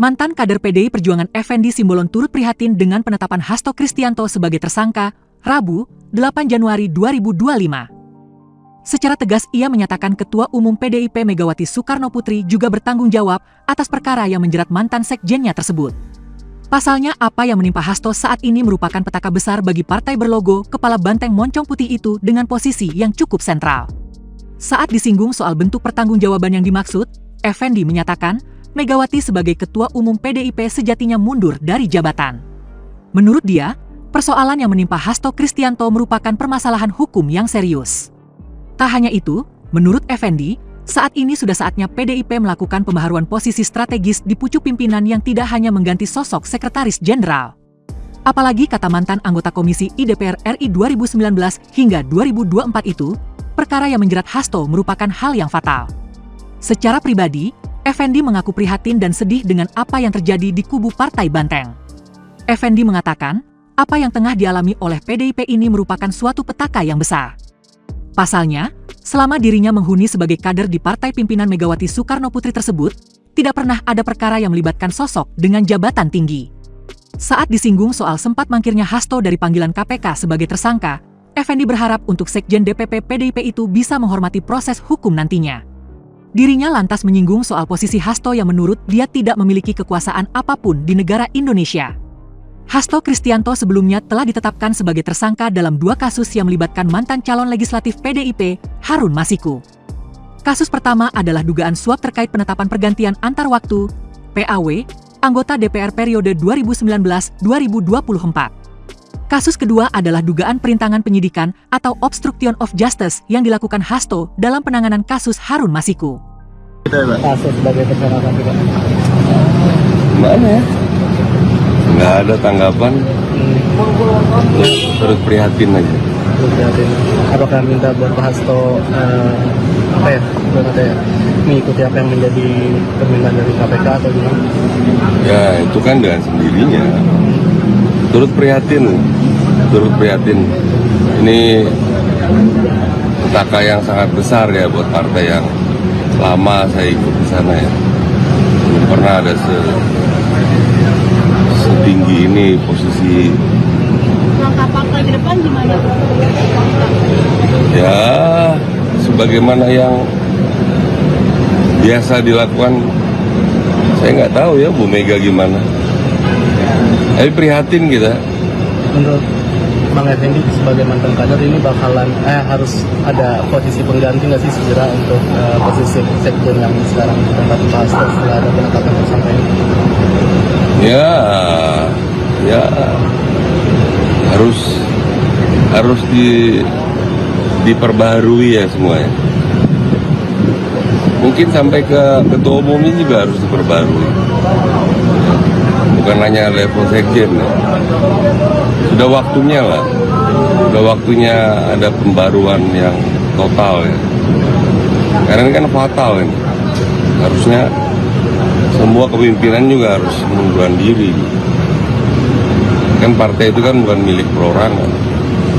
Mantan kader PDI Perjuangan Effendi Simbolon turut prihatin dengan penetapan Hasto Kristianto sebagai tersangka, Rabu, 8 Januari 2025. Secara tegas ia menyatakan Ketua Umum PDIP Megawati Soekarnoputri juga bertanggung jawab atas perkara yang menjerat mantan sekjennya tersebut. Pasalnya apa yang menimpa Hasto saat ini merupakan petaka besar bagi partai berlogo Kepala Banteng Moncong Putih itu dengan posisi yang cukup sentral. Saat disinggung soal bentuk pertanggungjawaban yang dimaksud, Effendi menyatakan Megawati sebagai Ketua Umum PDIP sejatinya mundur dari jabatan. Menurut dia, persoalan yang menimpa Hasto Kristianto merupakan permasalahan hukum yang serius. Tak hanya itu, menurut Effendi, saat ini sudah saatnya PDIP melakukan pembaharuan posisi strategis di pucuk pimpinan yang tidak hanya mengganti sosok sekretaris jenderal. Apalagi kata mantan anggota Komisi I DPR RI 2019 hingga 2024 itu, perkara yang menjerat Hasto merupakan hal yang fatal. Secara pribadi, Effendi mengaku prihatin dan sedih dengan apa yang terjadi di kubu Partai Banteng. Effendi mengatakan, apa yang tengah dialami oleh PDIP ini merupakan suatu petaka yang besar. Pasalnya, selama dirinya menghuni sebagai kader di Partai Pimpinan Megawati Soekarnoputri tersebut, tidak pernah ada perkara yang melibatkan sosok dengan jabatan tinggi. Saat disinggung soal sempat mangkirnya Hasto dari panggilan KPK sebagai tersangka, Effendi berharap untuk Sekjen DPP PDIP itu bisa menghormati proses hukum nantinya. Dirinya lantas menyinggung soal posisi Hasto yang menurut dia tidak memiliki kekuasaan apapun di negara Indonesia. Hasto Kristianto sebelumnya telah ditetapkan sebagai tersangka dalam 2 kasus yang melibatkan mantan calon legislatif PDIP, Harun Masiku. Kasus pertama adalah dugaan suap terkait penetapan pergantian antar waktu, PAW, anggota DPR periode 2019-2024. Kasus kedua adalah dugaan perintangan penyidikan atau obstruction of justice yang dilakukan Hasto dalam penanganan kasus Harun Masiku. Hasto sebagai tersangka juga. Gimana ya? Nggak ada tanggapan. Terus prihatin aja. Apakah minta buat Pak Hasto mengikuti apa yang menjadi permintaan dari KPK atau gimana? Ya itu kan dengan sendirinya. Turut prihatin. Ini petaka yang sangat besar ya buat partai yang lama saya ikut di sana ya. Belum pernah ada setinggi ini posisi. Langkah partai ke depan gimana? Ya, sebagaimana yang biasa dilakukan, saya nggak tahu ya Bu Mega gimana. Tapi prihatin kita. Menurut Bang Effendi sebagai mantan kader ini bakalan harus ada posisi pengganti nggak sih segera untuk posisi sekjen yang sekarang ditempati Pak Hasto setelah ada penetapan tersangka ini? Ya harus diperbaharui ya semuanya. Mungkin sampai ke ketua umumnya juga harus diperbarui. Bukan hanya level sekjen ya. Sudah waktunya lah. Sudah waktunya ada pembaruan yang total ya. Karena ini kan fatal ini. Harusnya semua kepimpinan juga harus mengundurkan diri. Kan partai itu kan bukan milik perorangan.